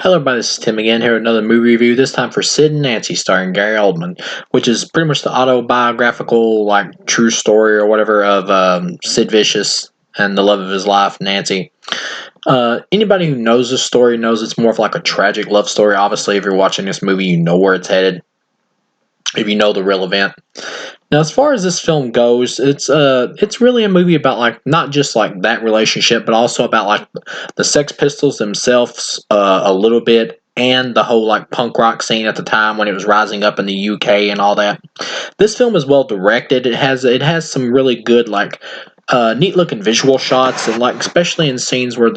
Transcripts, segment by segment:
Hello, everybody. This is Tim again here with another movie review. This time for Sid and Nancy, starring Gary Oldman, which is pretty much the autobiographical, like true story or whatever of Sid Vicious and the love of his life, Nancy. Anybody who knows this story knows it's more of like a tragic love story. Obviously, if you're watching this movie, you know where it's headed. If you know the real event. Now, as far as this film goes, it's really a movie about like not just like that relationship, but also about like the Sex Pistols themselves a little bit, and the whole like punk rock scene at the time when it was rising up in the UK and all that. This film is well directed. It has some really good like neat looking visual shots, and like especially in scenes where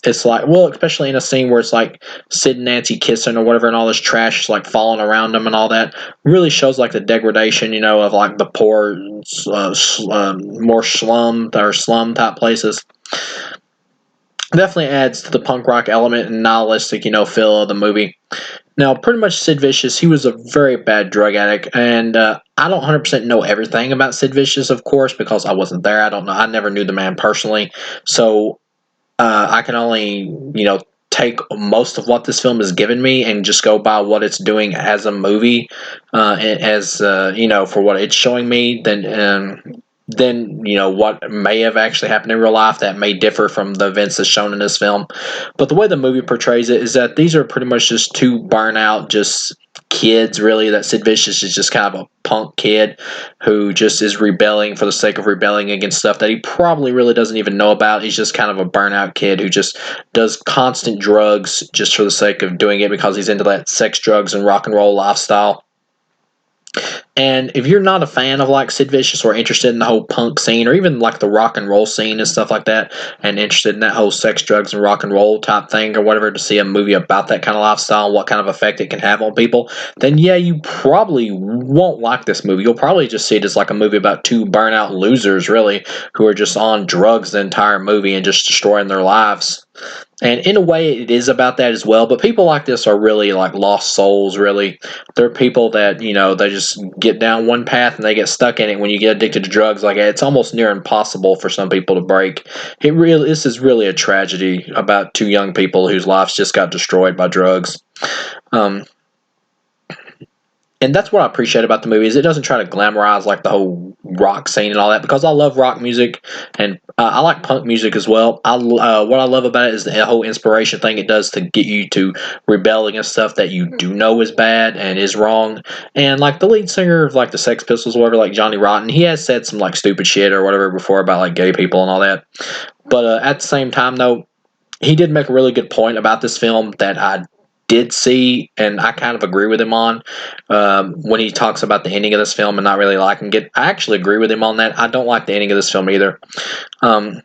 it's like, well, especially in a scene where it's like Sid and Nancy kissing or whatever, and all this trash is like falling around them and all that. Really shows like the degradation, of like the poor, more slum type places. Definitely adds to the punk rock element and nihilistic, feel of the movie. Now, pretty much Sid Vicious, he was a very bad drug addict, and I don't 100% know everything about Sid Vicious, of course, because I wasn't there. I don't know. I never knew the man personally, so I can only, take most of what this film has given me and just go by what it's doing as a movie, for what it's showing me. Then what may have actually happened in real life that may differ from the events that's shown in this film. But the way the movie portrays it is that these are pretty much just two burnout, just kids, really. That Sid Vicious is just kind of a punk kid who just is rebelling for the sake of rebelling against stuff that he probably really doesn't even know about. He's just kind of a burnout kid who just does constant drugs just for the sake of doing it because he's into that sex, drugs, and rock and roll lifestyle. And if you're not a fan of like Sid Vicious or interested in the whole punk scene or even like the rock and roll scene and stuff like that, and interested in that whole sex, drugs, and rock and roll type thing or whatever, to see a movie about that kind of lifestyle and what kind of effect it can have on people, then yeah, you probably won't like this movie. You'll probably just see it as like a movie about two burnout losers, really, who are just on drugs the entire movie and just destroying their lives. And in a way, it is about that as well. But people like this are really like lost souls, really. They're people that, they just get down one path and they get stuck in it. When you get addicted to drugs, like it's almost near impossible for some people to break. This is really a tragedy about two young people whose lives just got destroyed by drugs. Um, and that's what I appreciate about the movie is it doesn't try to glamorize like the whole rock scene and all that, because I love rock music, and I like punk music as well. What I love about it is the whole inspiration thing it does to get you to rebel against stuff that you do know is bad and is wrong. And like the lead singer of like the Sex Pistols or whatever, like Johnny Rotten, he has said some like stupid shit or whatever before about like gay people and all that. But at the same time though, he did make a really good point about this film that I did see, and I kind of agree with him on, when he talks about the ending of this film and not really liking it. I actually agree with him on that. I don't like the ending of this film either. Um,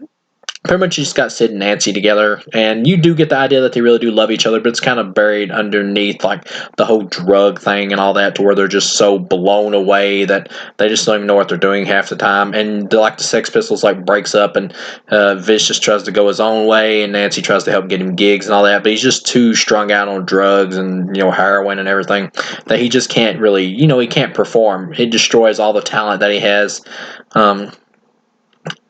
Pretty much you just got Sid and Nancy together, and you do get the idea that they really do love each other, but it's kind of buried underneath like the whole drug thing and all that, to where they're just so blown away that they just don't even know what they're doing half the time. And like the Sex Pistols like breaks up, and Vicious tries to go his own way, and Nancy tries to help get him gigs and all that, but he's just too strung out on drugs and heroin and everything that he just can't really, he can't perform. It destroys all the talent that he has.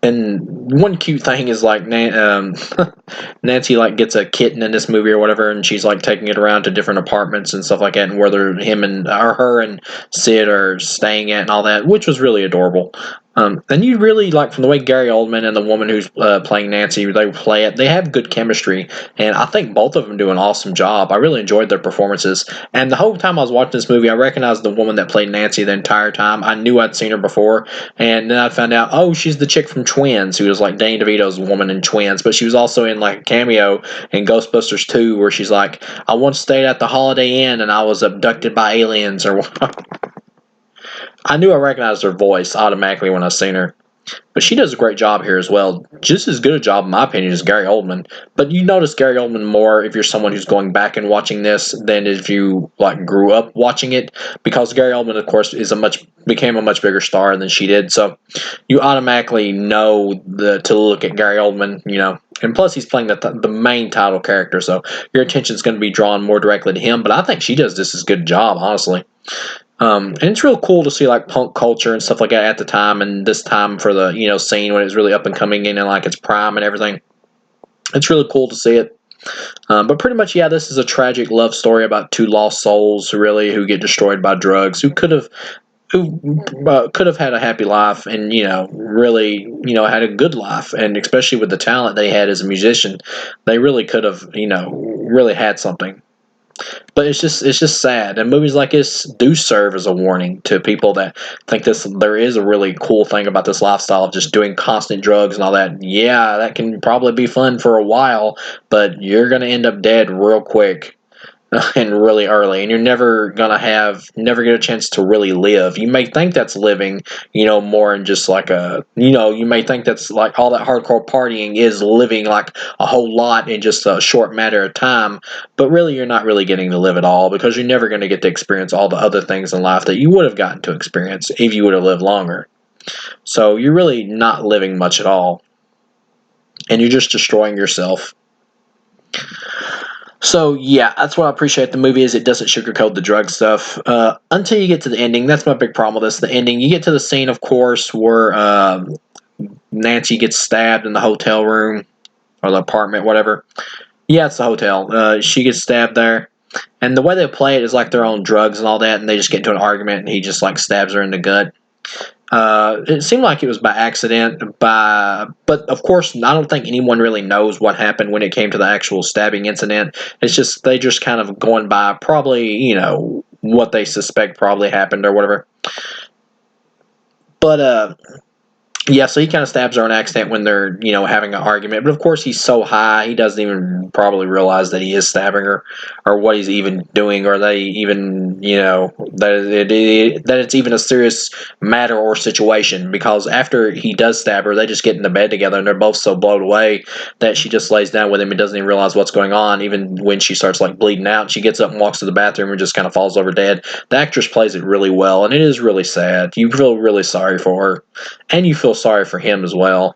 And one cute thing is like Nancy like gets a kitten in this movie or whatever, and she's like taking it around to different apartments and stuff like that, and where him and or her and Sid are staying at and all that, which was really adorable. And you really like, from the way Gary Oldman and the woman who's playing Nancy, they play it. They have good chemistry, and I think both of them do an awesome job. I really enjoyed their performances, and the whole time I was watching this movie, I recognized the woman that played Nancy the entire time. I knew I'd seen her before, and then I found out, oh, she's the chick from Twins, who was like Danny DeVito's woman in Twins, but she was also in like a cameo in Ghostbusters 2, where she's like, I once stayed at the Holiday Inn and I was abducted by aliens, or I knew I recognized her voice automatically when I seen her. But she does a great job here as well. Just as good a job, in my opinion, as Gary Oldman. But you notice Gary Oldman more if you're someone who's going back and watching this than if you like grew up watching it, because Gary Oldman, of course, became a much bigger star than she did. So you automatically know to look at Gary Oldman, And plus, he's playing the main title character, so your attention's going to be drawn more directly to him. But I think she does just as good a job, honestly. And it's real cool to see like punk culture and stuff like that at the time, and this time for the scene when it was really up and coming in and like its prime and everything. It's really cool to see it. But pretty much, yeah, this is a tragic love story about two lost souls, really, who get destroyed by drugs, who could have had a happy life and really had a good life, and especially with the talent they had as a musician, they really could have really had something. But it's just sad, and movies like this do serve as a warning to people that think this there is a really cool thing about this lifestyle of just doing constant drugs and all that. Yeah, that can probably be fun for a while, but you're gonna end up dead real quick and really early, and you're never get a chance to really live. You may think that's living, more in just like you may think that's like all that hardcore partying is living like a whole lot in just a short matter of time, but really you're not really getting to live at all because you're never going to get to experience all the other things in life that you would have gotten to experience if you would have lived longer. So you're really not living much at all, and you're just destroying yourself. So yeah, that's what I appreciate the movie is it doesn't sugarcoat the drug stuff until you get to the ending. That's my big problem with this. The ending, you get to the scene, of course, where Nancy gets stabbed in the hotel room or the apartment, whatever. Yeah, it's the hotel. She gets stabbed there, and the way they play it is like they're on drugs and all that, and they just get into an argument, and he just like stabs her in the gut. It seemed like it was by accident, but of course, I don't think anyone really knows what happened when it came to the actual stabbing incident. It's just they just kind of going by probably what they suspect probably happened or whatever. But yeah, so he kind of stabs her on accident when they're, having an argument. But of course, he's so high, he doesn't even probably realize that he is stabbing her, or what he's even doing, or they even, that it's even a serious matter or situation. Because after he does stab her, they just get into bed together, and they're both so blown away that she just lays down with him and doesn't even realize what's going on. Even when she starts like bleeding out, she gets up and walks to the bathroom and just kind of falls over dead. The actress plays it really well, and it is really sad. You feel really sorry for her, and you feel sorry for him as well.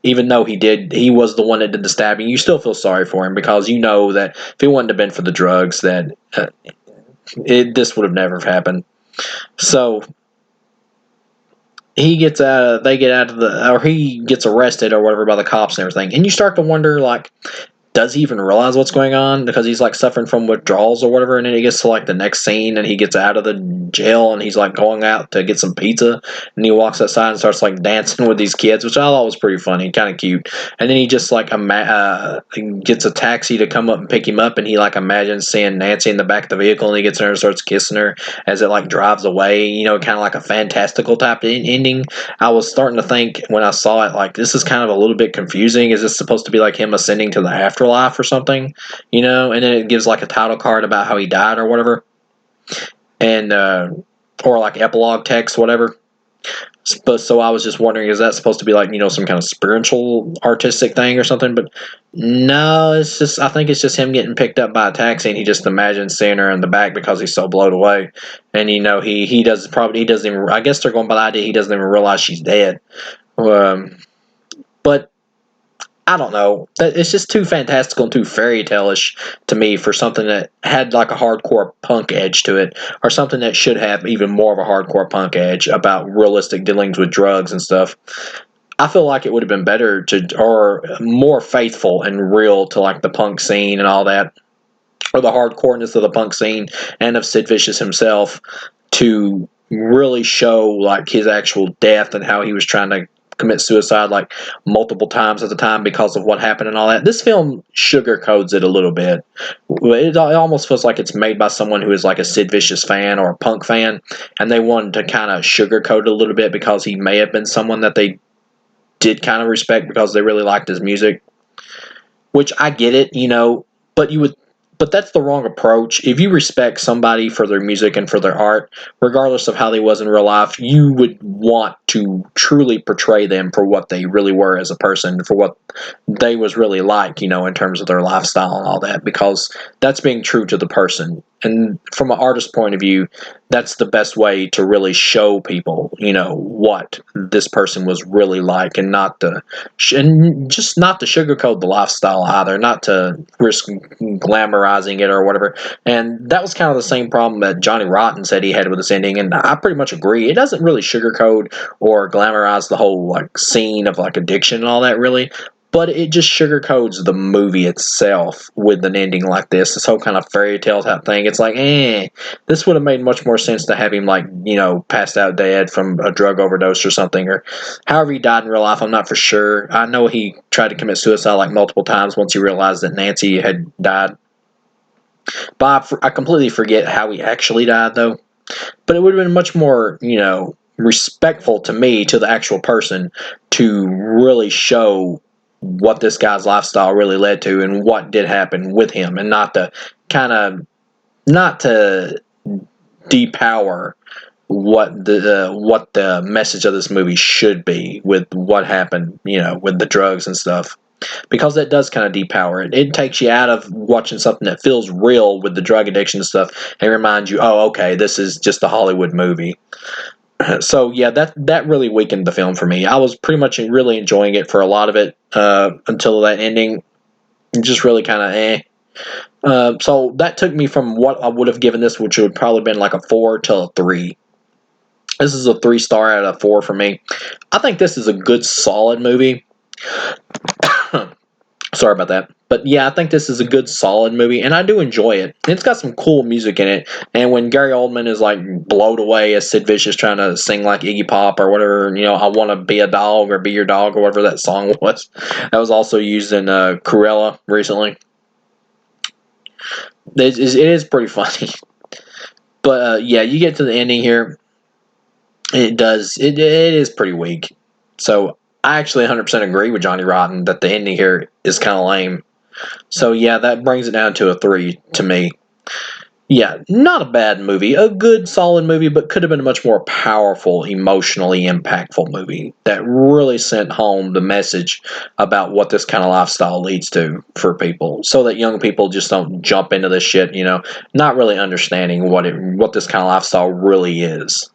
Even though he was the one that did the stabbing, you still feel sorry for him because you know that if it wouldn't have been for the drugs, that this would have never happened. So they get out of or he gets arrested or whatever by the cops and everything, and you start to wonder like, does he even realize what's going on? Because he's like suffering from withdrawals or whatever, and then he gets to like the next scene and he gets out of the jail and he's like going out to get some pizza, and he walks outside and starts like dancing with these kids, which I thought was pretty funny, kind of cute. And then he just like gets a taxi to come up and pick him up, and he like imagines seeing Nancy in the back of the vehicle, and he gets in her and starts kissing her as it like drives away, kind of like a fantastical type ending. I was starting to think when I saw it, like, this is kind of a little bit confusing. Is this supposed to be like him ascending to the afterlife or something? And then it gives like a title card about how he died or whatever, and or like epilogue text, whatever. But so I was just wondering, is that supposed to be like some kind of spiritual artistic thing or something? But no, it's just I think it's just him getting picked up by a taxi, and he just imagines seeing her in the back because he's so blown away, and he doesn't even, I guess they're going by the idea he doesn't even realize she's dead. Um, but I don't know. It's just too fantastical and too fairy tale-ish to me for something that had like a hardcore punk edge to it, or something that should have even more of a hardcore punk edge about realistic dealings with drugs and stuff. I feel like it would have been better or more faithful and real to like the punk scene and all that, or the hardcoreness of the punk scene and of Sid Vicious himself, to really show like his actual death and how he was trying to commit suicide like multiple times at the time because of what happened and all that. This film sugarcoats it a little bit. It almost feels like it's made by someone who is like a Sid Vicious fan or a punk fan, and they wanted to kind of sugarcoat it a little bit because he may have been someone that they did kind of respect because they really liked his music. Which I get it, but but that's the wrong approach. If you respect somebody for their music and for their art, regardless of how they was in real life, you would want to truly portray them for what they really were as a person, for what they was really like, in terms of their lifestyle and all that, because that's being true to the person. And from an artist's point of view, that's the best way to really show people, what this person was really like, and just not to sugarcoat the lifestyle either, not to risk glamorizing it or whatever. And that was kind of the same problem that Johnny Rotten said he had with this ending, and I pretty much agree. It doesn't really sugarcoat or glamorize the whole like scene of like addiction and all that, really. but it just sugarcoats the movie itself with an ending like this whole kind of fairy tale type thing. It's like, this would have made much more sense to have him, like, passed out dead from a drug overdose or something, or however he died in real life. I'm not for sure. I know he tried to commit suicide like multiple times once he realized that Nancy had died, but I completely forget how he actually died, though. But it would have been much more, respectful to me, to the actual person, to really show what this guy's lifestyle really led to and what did happen with him, and not to depower what the message of this movie should be with what happened, with the drugs and stuff. Because that does kind of depower it. It takes you out of watching something that feels real with the drug addiction and stuff, and reminds you, oh, okay, this is just a Hollywood movie. So yeah, that really weakened the film for me. I was pretty much really enjoying it for a lot of it, until that ending. Just really kind of so that took me from what I would have given this, which would probably been like a 4, to a 3. This is a 3-star out of 4 for me. I think this is a good, solid movie. Sorry about that. But yeah, I think this is a good, solid movie, and I do enjoy it. It's got some cool music in it, and when Gary Oldman is like blowed away as Sid Vicious trying to sing like Iggy Pop or whatever, I want to be a dog or be your dog or whatever that song was. That was also used in Cruella recently. It is pretty funny. But yeah, you get to the ending here. It is pretty weak. So I actually 100% agree with Johnny Rotten that the ending here is kind of lame. So yeah, that brings it down to a 3 to me. Yeah, not a bad movie. A good, solid movie, but could have been a much more powerful, emotionally impactful movie that really sent home the message about what this kind of lifestyle leads to for people, so that young people just don't jump into this shit, not really understanding what this kind of lifestyle really is.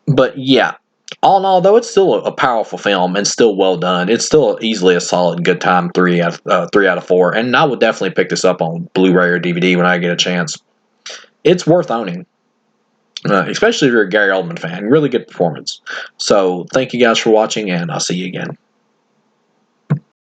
But yeah, all in all, though, it's still a powerful film and still well done. It's still easily a solid good time 3 out of 4, and I would definitely pick this up on Blu-ray or DVD when I get a chance. It's worth owning, especially if you're a Gary Oldman fan. Really good performance. So thank you guys for watching, and I'll see you again.